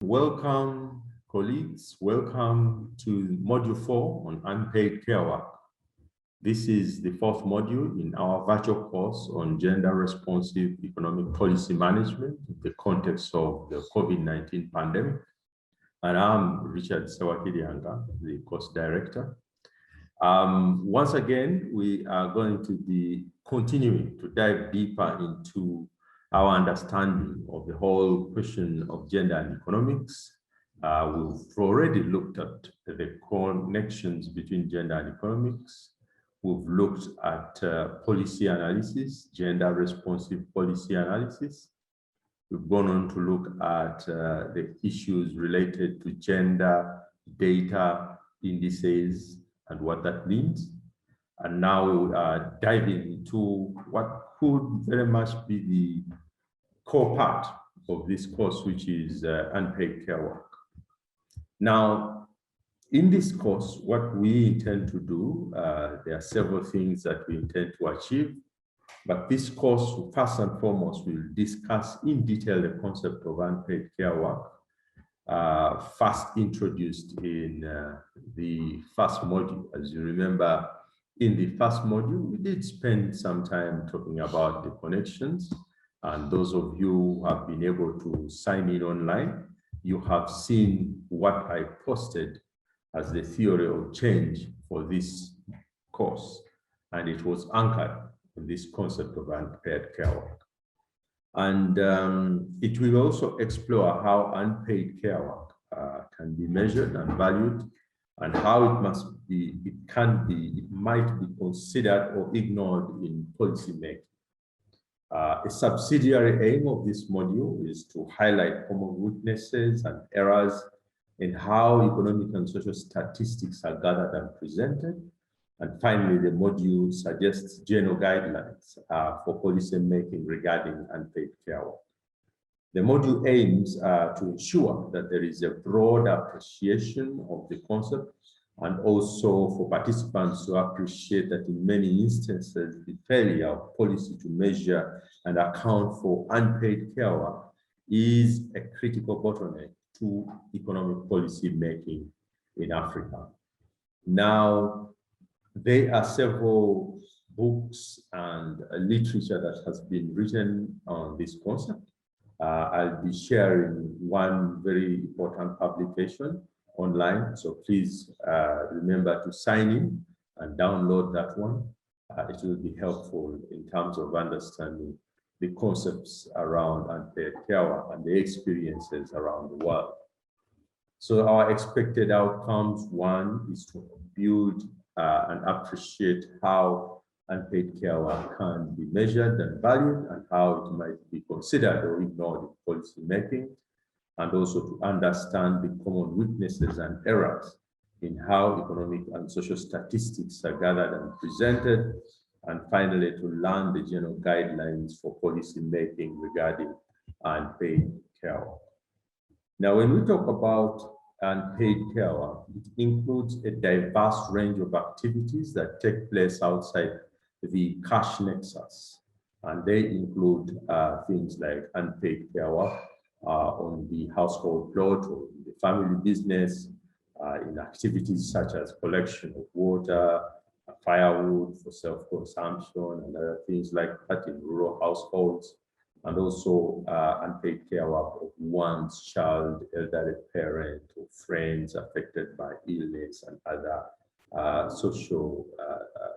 Welcome, colleagues. Welcome to Module 4 on unpaid care work. This is the fourth module in our virtual course on gender-responsive economic policy management in the context of the COVID-19 pandemic. And I'm Richard Sewakirianga, the course director. Once again, we are going to be continuing to dive deeper into our understanding of the whole question of gender and economics. We've already looked at the connections between gender and economics. We've looked at policy analysis, gender-responsive policy analysis. We've gone on to look at the issues related to gender, data, indices, and what that means. And now we are diving into what could very much be the core part of this course, which is unpaid care work. Now, in this course, what we intend to do, there are several things that we intend to achieve, but this course, first and foremost, will discuss in detail the concept of unpaid care work, first introduced in the first module. As you remember, in the first module, we did spend some time talking about the connections. And those of you who have been able to sign in online, you have seen what I posted as the theory of change for this course. And it was anchored in this concept of unpaid care work. And it will also explore how unpaid care work can be measured and valued, and how it might be considered or ignored in policy making. A subsidiary aim of this module is to highlight common weaknesses and errors in how economic and social statistics are gathered and presented. And finally, the module suggests general guidelines for policy making regarding unpaid care work. The module aims to ensure that there is a broad appreciation of the concept, and also for participants to appreciate that in many instances, the failure of policy to measure and account for unpaid care work is a critical bottleneck to economic policy making in Africa. Now, there are several books and literature that has been written on this concept. I'll be sharing one very important publication online, so please remember to sign in and download that one. It will be helpful in terms of understanding the concepts around unpaid care work and the experiences around the world. So our expected outcomes, one is to build and appreciate how unpaid care work can be measured and valued, and how it might be considered or ignored in policy making, and also to understand the common weaknesses and errors in how economic and social statistics are gathered and presented, and finally to learn the general guidelines for policy making regarding unpaid care work. Now, when we talk about unpaid care work, it includes a diverse range of activities that take place outside the cash nexus, and they include things like unpaid care work on the household plot or in the family business, in activities such as collection of water, firewood for self-consumption, and other things like that in rural households, and also unpaid care work of one's child, elderly parent, or friends affected by illness and other social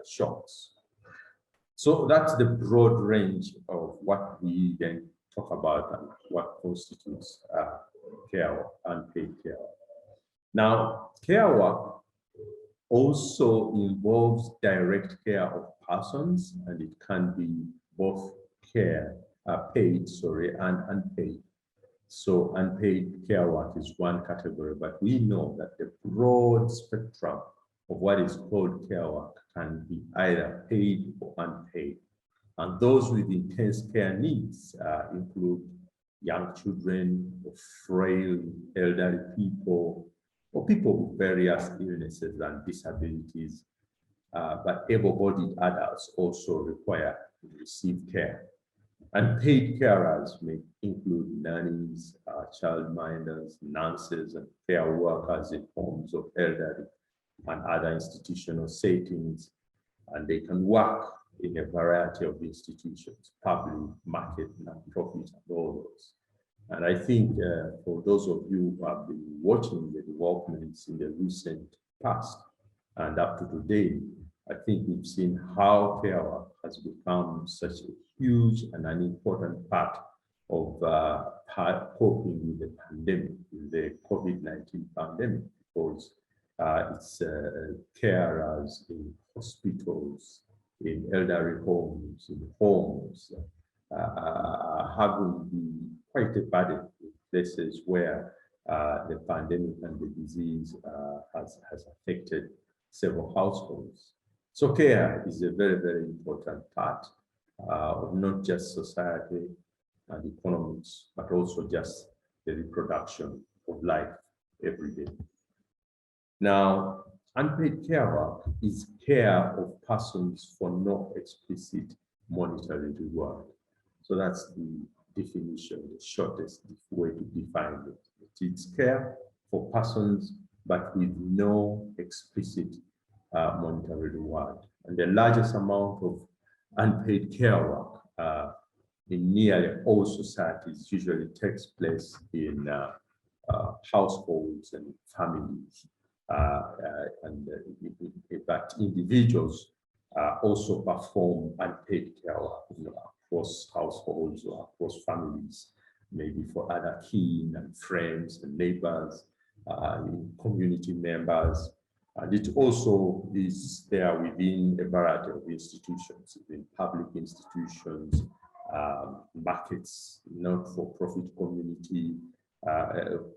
shocks. So that's the broad range of what we then talk about and what constitutes care work, unpaid care work. Now, care work also involves direct care of persons, and it can be both paid and unpaid. So unpaid care work is one category, but we know that the broad spectrum of what is called care work can be either paid or unpaid. And those with intense care needs include young children, or frail elderly people, or people with various illnesses and disabilities. But able-bodied adults also require to receive care. Unpaid carers may include nannies, childminders, nurses, and care workers in homes of elderly and other institutional settings, and they can work in a variety of institutions, public, market, non-profit, and all those. And I think for those of you who have been watching the developments in the recent past and up to today, I think we've seen how care work has become such a huge and an important part of coping with the pandemic, with the COVID-19 pandemic, because it's carers in hospitals, in elderly homes, in homes, having been quite a burden in places where the pandemic and the disease has affected several households. So care is a very, very important part of not just society and economics, but also just the reproduction of life every day. Now, unpaid care work is care of persons for no explicit monetary reward. So that's the definition, the shortest way to define it. It's care for persons, but with no explicit monetary reward. And the largest amount of unpaid care work in nearly all societies usually takes place in households and families. But individuals also perform unpaid care work, across households or across families, maybe for other kin and friends and neighbors, community members. And it also is there within a variety of institutions, within public institutions, markets, not-for-profit community,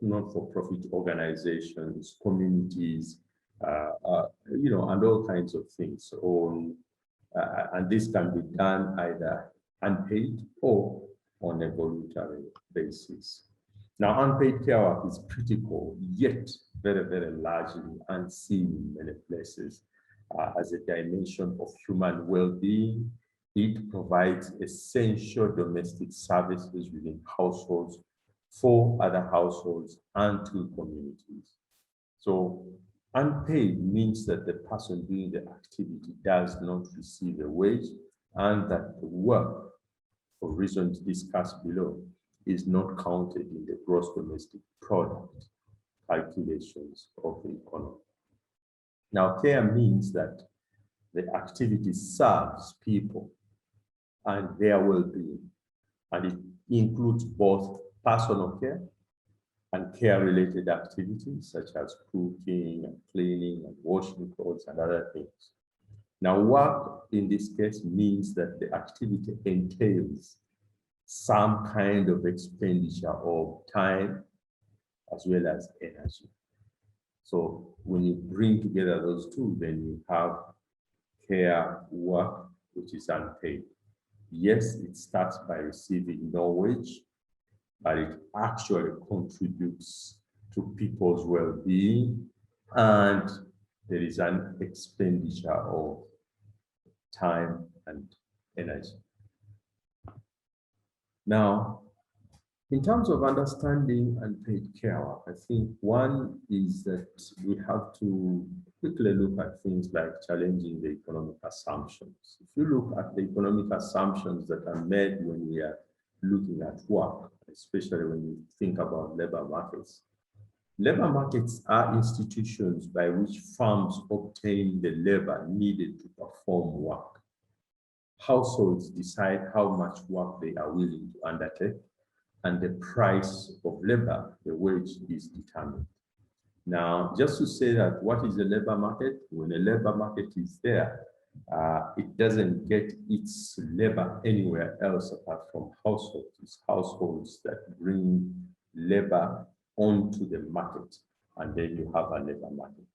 not-for-profit organizations, communities, and all kinds of things. And this can be done either unpaid or on a voluntary basis. Now, unpaid care work is critical, yet very, very largely unseen in many places as a dimension of human well-being. It provides essential domestic services within households, for other households, and to communities. So unpaid means that the person doing the activity does not receive a wage, and that the work, for reasons discussed below, is not counted in the gross domestic product calculations of the economy. Now, care means that the activity serves people and their well-being, and it includes both personal care and care-related activities such as cooking and cleaning and washing clothes and other things. Now, work in this case means that the activity entails some kind of expenditure of time as well as energy. So when you bring together those two, then you have care work, which is unpaid. Yes, it starts by receiving no wage, but it actually contributes to people's well-being, and there is an expenditure of time and energy. Now, in terms of understanding unpaid care work, I think one is that we have to quickly look at things like challenging the economic assumptions. If you look at the economic assumptions that are made when we are looking at work, especially when you think about labor markets. Labor markets are institutions by which firms obtain the labor needed to perform work. Households decide how much work they are willing to undertake, and the price of labor, the wage, is determined. Now, just to say that what is a labor market? When a labor market is there, it doesn't get its labor anywhere else apart from households. It's households that bring labor onto the market, and then you have a labor market.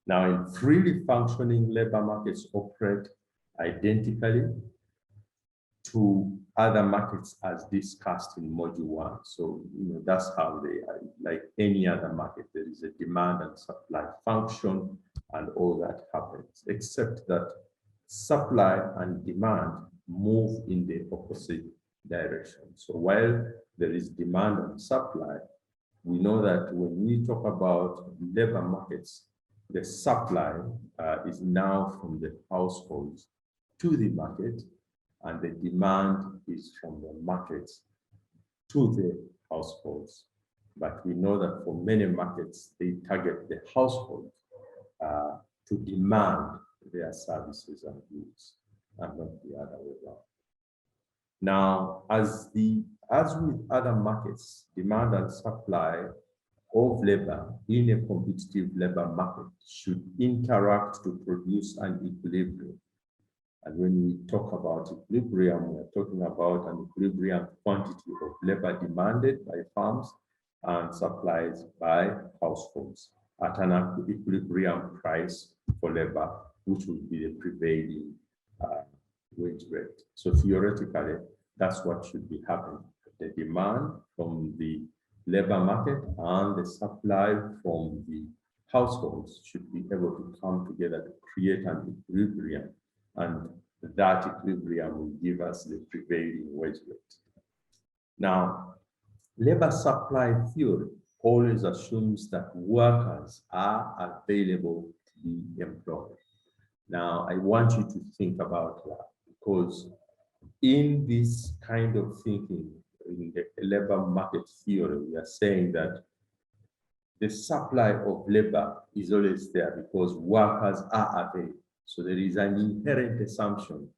Now, in freely functioning labor markets operate identically to other markets as discussed in module 1. So, that's how they are. Like any other market, there is a demand and supply function, and all that happens, except that supply and demand move in the opposite direction. So while there is demand and supply, we know that when we talk about labor markets, the supply is now from the households to the market, and the demand is from the markets to the households. But we know that for many markets, they target the household to demand their services and goods, and not the other way around. Now, as with other markets, demand and supply of labor in a competitive labor market should interact to produce an equilibrium. And when we talk about equilibrium, we're talking about an equilibrium quantity of labor demanded by farms and supplied by households at an equilibrium price for labor, which would be the prevailing wage rate. So theoretically, that's what should be happening. The demand from the labor market and the supply from the households should be able to come together to create an equilibrium, and that equilibrium will give us the prevailing wage rate. Now, labor supply theory always assumes that workers are available to be employed. Now, I want you to think about that, because in this kind of thinking, in the labor market theory, we are saying that the supply of labor is always there because workers are available. So there is an inherent assumption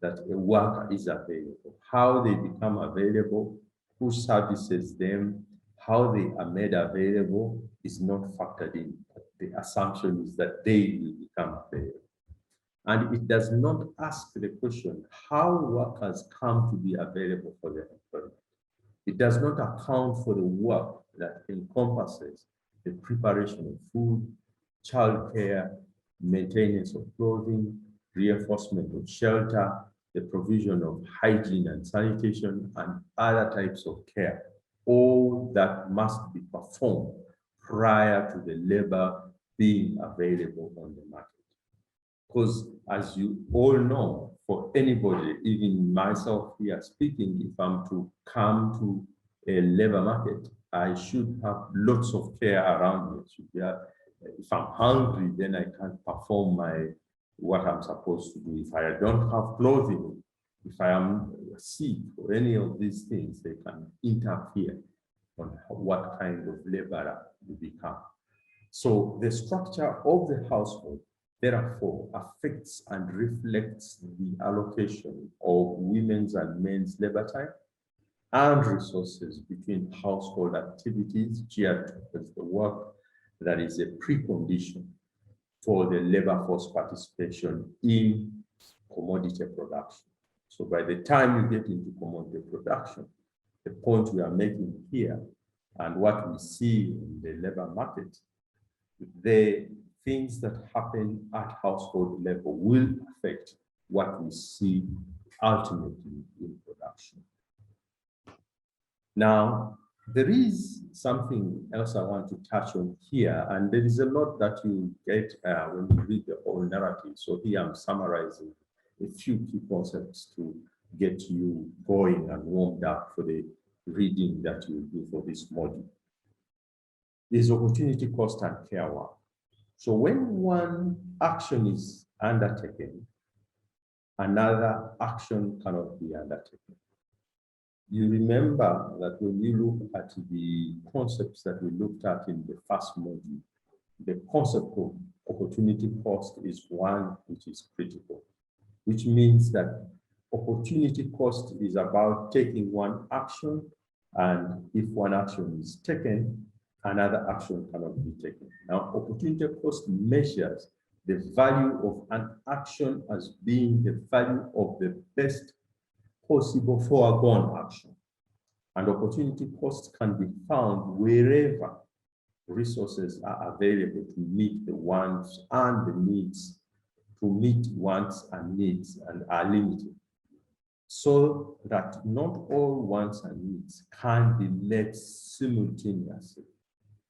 that a worker is available. How they become available, who services them, how they are made available is not factored in. The assumption is that they will become available. And it does not ask the question how workers come to be available for their employment. It does not account for the work that encompasses the preparation of food, childcare, maintenance of clothing, reinforcement of shelter, the provision of hygiene and sanitation, and other types of care, all that must be performed prior to the labor being available on the market. Because as you all know, for anybody, even myself here speaking, if I'm to come to a labor market, I should have lots of care around me. If I'm hungry, then I can't perform what I'm supposed to do. If I don't have clothing, if I am sick or any of these things, they can interfere on what kind of laborer you become. So the structure of the household, therefore, affects and reflects the allocation of women's and men's labor time and resources between household activities geared towards the work that is a precondition for the labor force participation in commodity production. So by the time you get into commodity production, the point we are making here and what we see in the labor market, the things that happen at household level will affect what we see ultimately in production. Now, there is something else I want to touch on here, and there is a lot that you get when you read the whole narrative. So here I'm summarizing a few key concepts to get you going and warmed up for the reading that you do for this module. Is opportunity cost and care work. So when one action is undertaken, another action cannot be undertaken. You remember that when we look at the concepts that we looked at in the first module, the concept of opportunity cost is one which is critical, which means that opportunity cost is about taking one action, and if one action is taken, another action cannot be taken. Now, opportunity cost measures the value of an action as being the value of the best possible foregone action. And opportunity cost can be found wherever resources are available to meet the wants and the needs, to meet wants and needs, and are limited, so that not all wants and needs can be met simultaneously.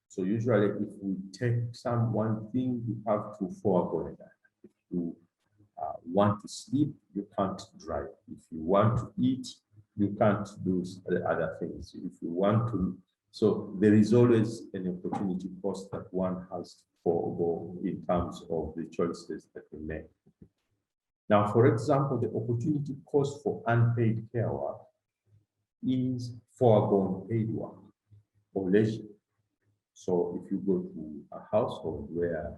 So usually if we take one thing, you have to forego that. If you want to sleep, you can't drive. If you want to eat, you can't do the other things. If you want to, so there is always an opportunity cost that one has to forego in terms of the choices that we make. Now, for example, the opportunity cost for unpaid care work is foregone paid work or leisure. So if you go to a household where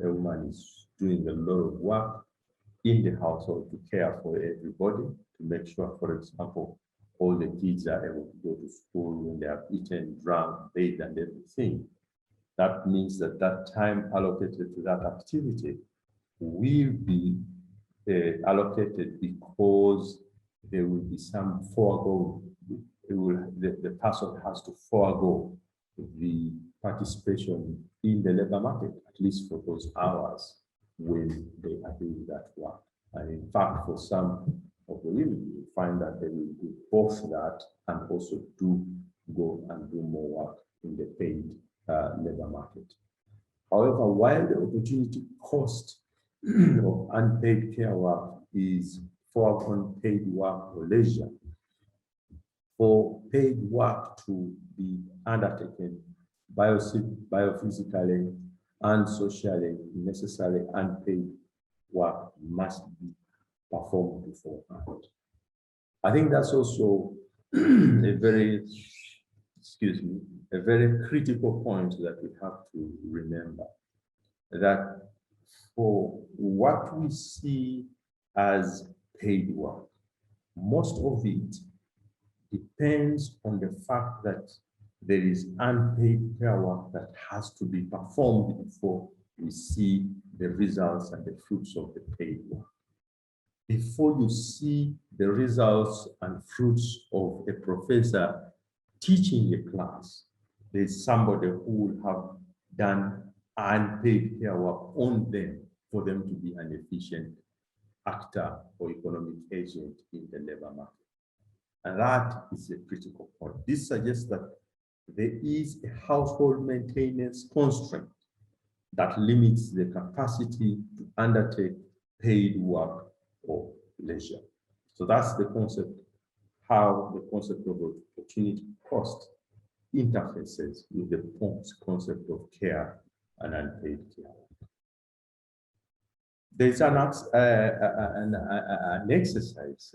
a woman is doing a lot of work in the household to care for everybody, to make sure, for example, all the kids are able to go to school when they have eaten, drunk, bathed, and everything, that means that that time allocated to that activity will be allocated because there will be some forego. The person has to forego the participation in the labor market, at least for those hours when they are doing that work. And in fact, for some of the women, you find that they will do both that and also do go and do more work in the paid labor market. However, while the opportunity cost of unpaid care work is foregone paid work or leisure, for paid work to be undertaken biophysically and socially, necessary unpaid work must be performed beforehand. I think that's also a very critical point that we have to remember, that for what we see as paid work, most of it depends on the fact that there is unpaid care work that has to be performed before we see the results and the fruits of the paid work. Before you see the results and fruits of a professor teaching a class, there's somebody who will have done unpaid care work on them for them to be an efficient actor or economic agent in the labor market. And that is a critical point. This suggests that there is a household maintenance constraint that limits the capacity to undertake paid work or leisure. So that's the concept, how the concept of opportunity cost interfaces with the concept of care and unpaid care. There's an exercise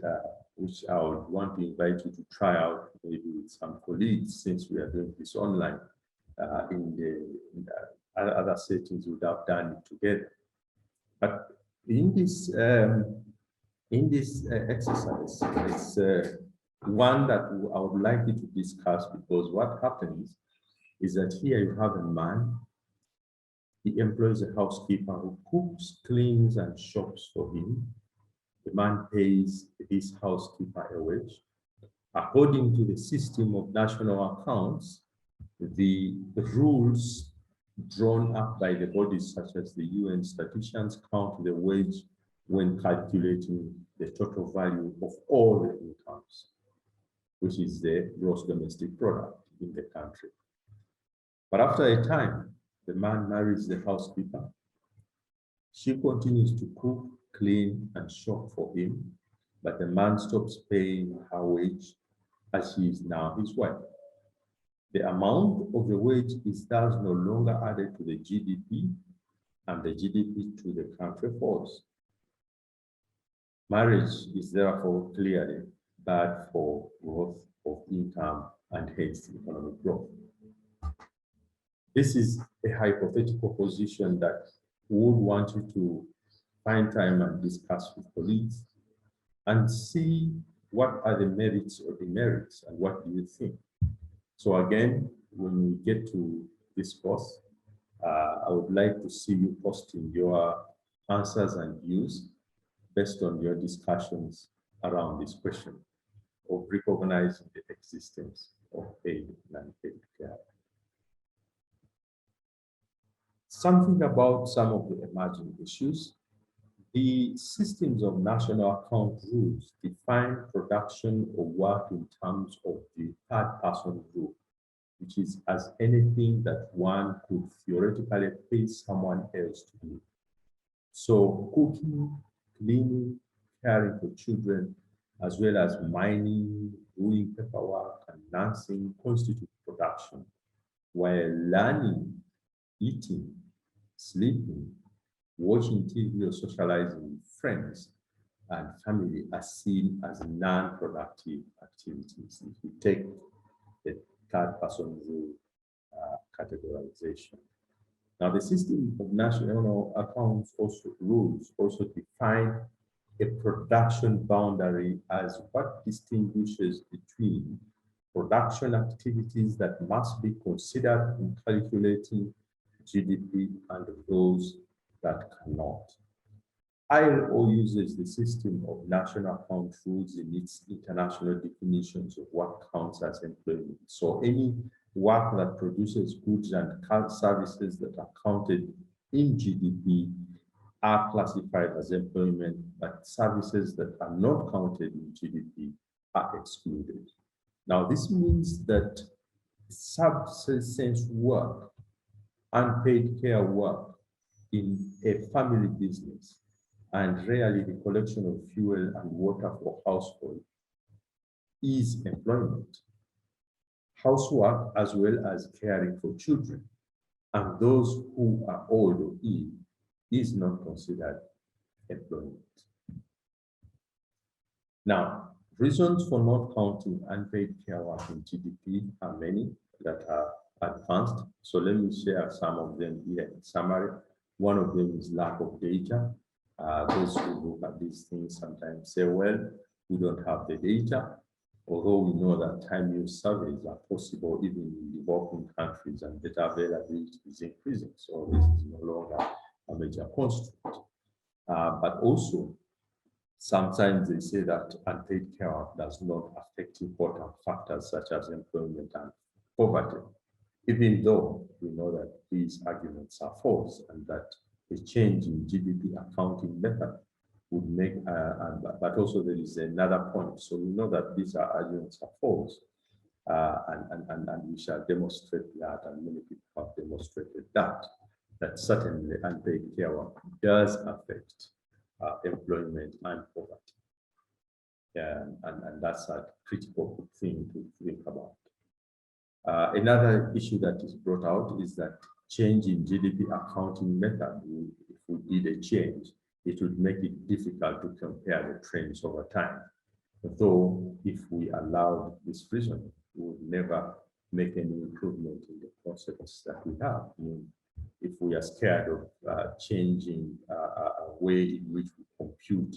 which I would want to invite you to try out maybe with some colleagues, since we are doing this online. In the other settings, we would have done it together. But in this exercise, it's one that I would like you to discuss, because what happens is that here you have a man. He employs a housekeeper who cooks, cleans, and shops for him. The man pays his housekeeper a wage. According to the system of national accounts, the rules drawn up by the bodies such as the UN statisticians count the wage when calculating the total value of all the incomes, which is the gross domestic product in the country. But after a time, the man marries the housekeeper. She continues to cook, clean, and shop for him, but the man stops paying her wage as she is now his wife. The amount of the wage is thus no longer added to the GDP, and the GDP to the country falls. Marriage is therefore clearly bad for growth of income and hence economic growth. This is a hypothetical position that we would want you to find time and discuss with colleagues and see what are the merits or demerits and what do you think. So again, when we get to this course, I would like to see you posting your answers and views based on your discussions around this question of recognizing the existence of paid and unpaid care. Something about some of the emerging issues. The systems of national account rules define production of work in terms of the third person group, which is as anything that one could theoretically pay someone else to do. So cooking, cleaning, caring for children, as well as mining, doing paperwork and nursing constitute production, while learning, eating, sleeping, watching TV or socializing with friends and family are seen as non-productive activities. If you take the third person rule categorization. Now, the system of national accounts rules also define a production boundary as what distinguishes between production activities that must be considered in calculating GDP and those that cannot. ILO uses the system of national account rules in its international definitions of what counts as employment. So any work that produces goods and services that are counted in GDP are classified as employment, but services that are not counted in GDP are excluded. Now, this means that subsistence work, unpaid care work in a family business, and rarely the collection of fuel and water for household is employment. Housework as well as caring for children and those who are old or ill is not considered employment. Now, reasons for not counting unpaid care work in GDP are many that are advanced. So let me share some of them here in summary. One of them is lack of data. Those who look at these things sometimes say, well, we don't have the data, although we know that time use surveys are possible even in developing countries and data availability is increasing. So this is no longer a major constraint. But also, sometimes they say that unpaid care work does not affect important factors such as employment and poverty, even though we know that these arguments are false and that a change in GDP accounting method would make, but also there is another point. So we know that these arguments are false, and we shall demonstrate that, and many people have demonstrated that certainly unpaid care work does affect employment and poverty. And that's a critical thing to think about. Another issue that is brought out is that change in GDP accounting method, if we did a change, it would make it difficult to compare the trends over time. Though if we allowed this reasoning, we would never make any improvement in the concepts that we have. I mean, if we are scared of changing a way in which we compute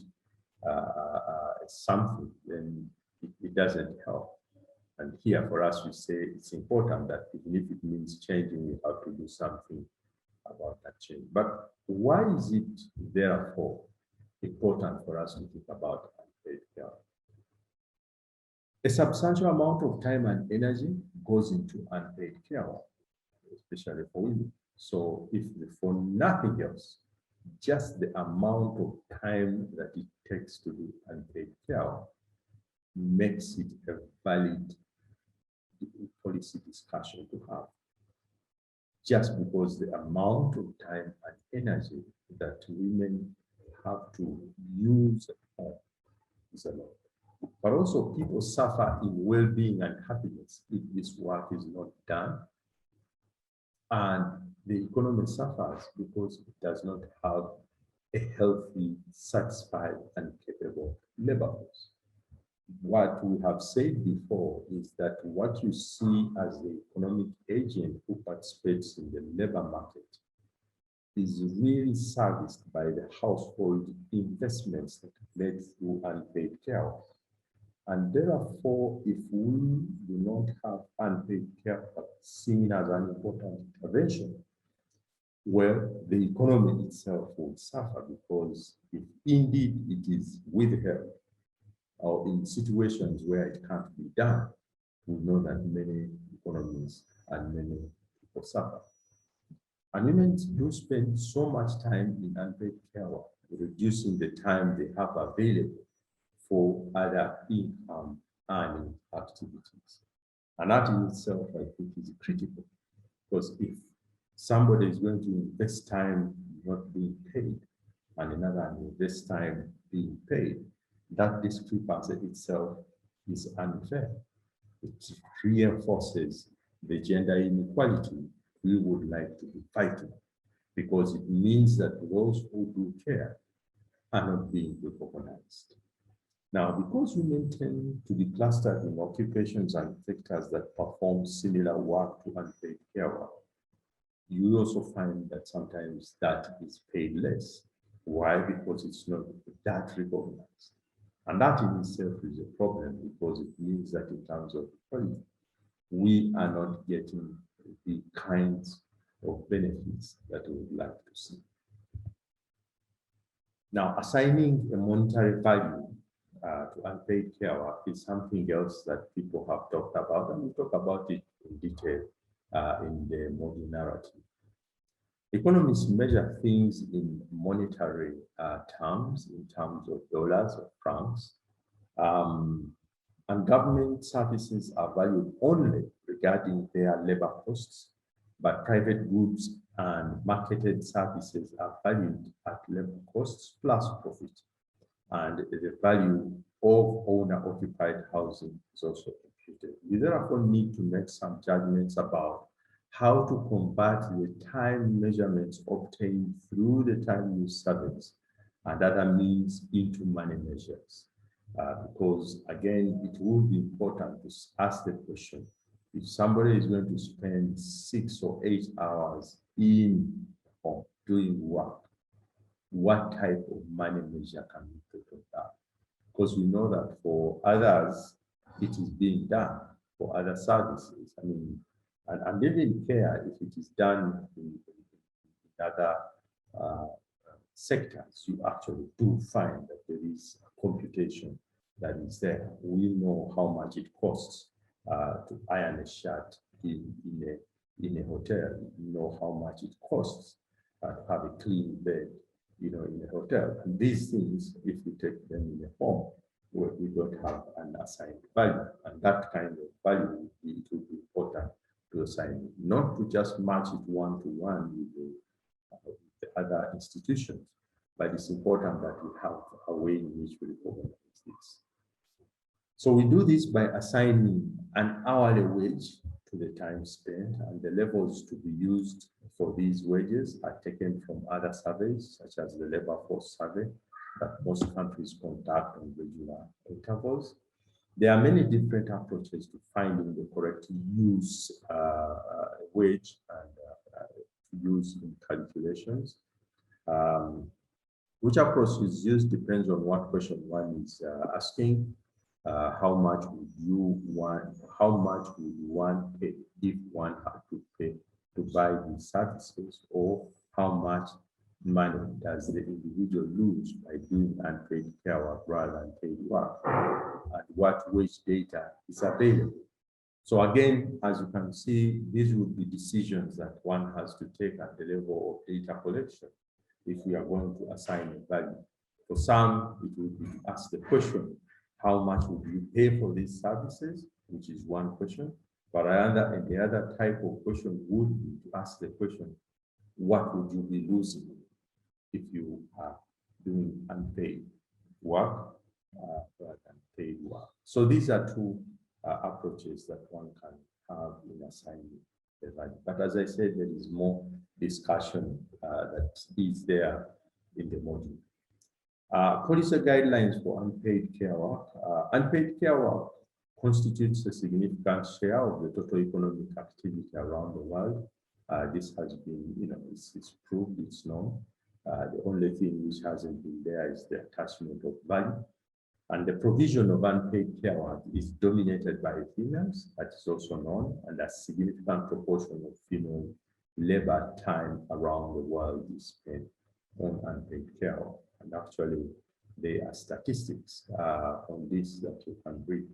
something, then it doesn't help. And here for us, we say it's important that even if it means changing, we have to do something about that change. But why is it therefore important for us to think about unpaid care? A substantial amount of time and energy goes into unpaid care, especially for women. So if for nothing else, just the amount of time that it takes to do unpaid care makes it a valid policy discussion to have. Just because the amount of time and energy that women have to use at home is a lot. But also people suffer in well-being and happiness if this work is not done. And the economy suffers because it does not have a healthy, satisfied, and capable labor force. What we have said before is that what you see as the economic agent who participates in the labor market is really serviced by the household investments that are made through unpaid care. And therefore, if we do not have unpaid care seen as an important intervention, well, the economy itself will suffer, because if indeed it is withheld, or in situations where it can't be done, we know that many economies and many people suffer. And women do spend so much time in unpaid care work, reducing the time they have available for other income earning activities. And that in itself, I think, is critical, because if somebody is going to invest time not being paid, and another invest time being paid, that discrepancy itself is unfair. It reinforces the gender inequality we would like to be fighting, because it means that those who do care are not being recognized. Now, because women tend to be clustered in occupations and sectors that perform similar work to unpaid care work, you also find that sometimes that is paid less. Why? Because it's not that recognized. And that in itself is a problem, because it means that in terms of equality, we are not getting the kinds of benefits that we would like to see. Now, assigning a monetary value to unpaid care work is something else that people have talked about, and we talk about it in detail in the model narrative. Economists measure things in monetary terms, in terms of dollars or francs, and government services are valued only regarding their labor costs, but private goods and marketed services are valued at labor costs plus profit. And the value of owner-occupied housing is also computed. We therefore need to make some judgments about how to convert the time measurements obtained through the time use surveys and other means into money measures. Because again, it would be important to ask the question, if somebody is going to spend 6 or 8 hours in or doing work, what type of money measure can we put on that? Because we know that for others, it is being done for other services. I mean, and even care, if it is done in other sectors, you actually do find that there is a computation that is there. We know how much it costs to iron a shirt in a hotel. We know how much it costs to have a clean bed, in a hotel. And these things, if we take them in a home, we don't have an assigned value. And that kind of value, it will be important to assign, not to just match it one-to-one with the other institutions, but it's important that we have a way in which we recognize this. So we do this by assigning an hourly wage to the time spent, and the levels to be used for these wages are taken from other surveys, such as the labor force survey that most countries conduct on regular intervals. There are many different approaches to finding the correct use wage and use in calculations. Which approach is used depends on what question one is asking. How much would you want pay if one had to pay to buy these services, or how much money does the individual lose by doing unpaid care work rather than paid work, and what wage data is available. So again, as you can see, these would be decisions that one has to take at the level of data collection if we are going to assign a value. For some, it would be to ask the question, how much would you pay for these services, which is one question. But the other type of question would be to ask the question, what would you be losing if you are doing unpaid work rather than paid work? So these are two approaches that one can have in assigning the value. But as I said, there is more discussion that is there in the module. Policy guidelines for unpaid care work. Unpaid care work constitutes a significant share of the total economic activity around the world. This has been, it's proved, it's known. The only thing which hasn't been there is the attachment of value. And the provision of unpaid care work is dominated by females, that is also known, and a significant proportion of female labor time around the world is spent on unpaid care work. And actually, there are statistics on this that you can read.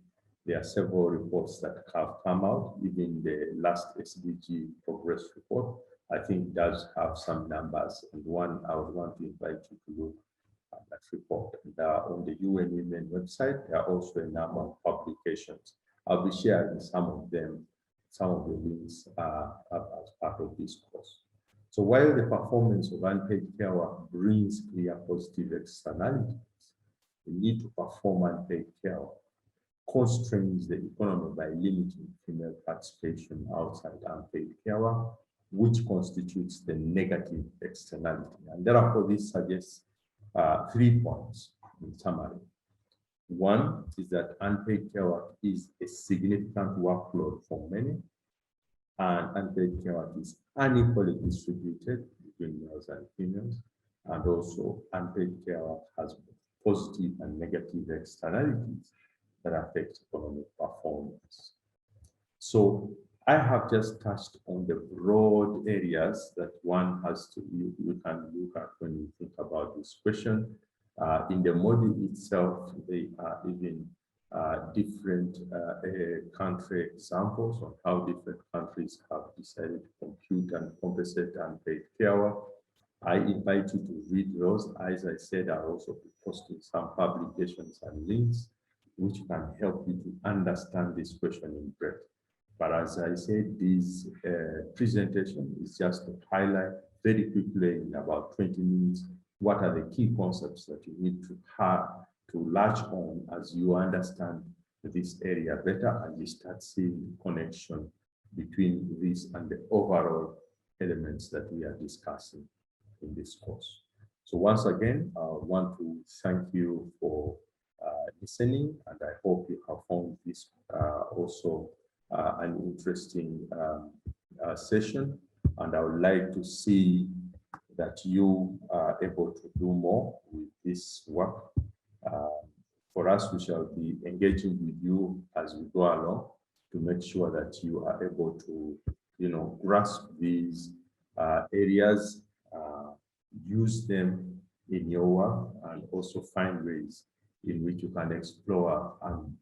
There are several reports that have come out. Even the last SDG progress report, I think, does have some numbers. And one I would want to invite you to look at that report. And on the UN Women website, there are also a number of publications. I'll be sharing some of them, some of the links as part of this course. So while the performance of unpaid care work brings clear positive externalities, we need to perform unpaid care work constrains the economy by limiting female participation outside unpaid care work, which constitutes the negative externality. And therefore, this suggests 3 points in summary. One is that unpaid care work is a significant workload for many, and unpaid care work is unequally distributed between males and females, and also unpaid care work has positive and negative externalities that affect economic performance. So I have just touched on the broad areas that one has to, you can look at when you think about this question. In the model itself, they are even different country examples on how different countries have decided to compute and compensate unpaid care work. I invite you to read those. As I said, I'll also be posting some publications and links which can help you to understand this question in breadth. But as I said, this presentation is just to highlight very quickly in about 20 minutes what are the key concepts that you need to have to latch on as you understand this area better and you start seeing the connection between this and the overall elements that we are discussing in this course. So once again, I want to thank you for listening, and I hope you have found this also an interesting session, and I would like to see that you are able to do more with this work. For us, we shall be engaging with you as we go along to make sure that you are able to, grasp these areas, use them in your work, and also find ways in which you can explore and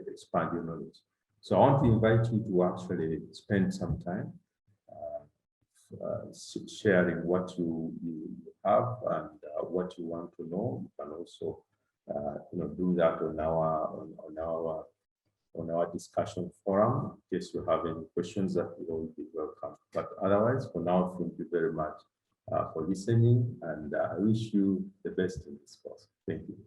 expand your knowledge. So I want to invite you to actually spend some time sharing what you have and what you want to know. You can also do that on our discussion forum in case you have any questions that will be welcome. But otherwise, for now, thank you very much for listening, and I wish you the best in this course. Thank you.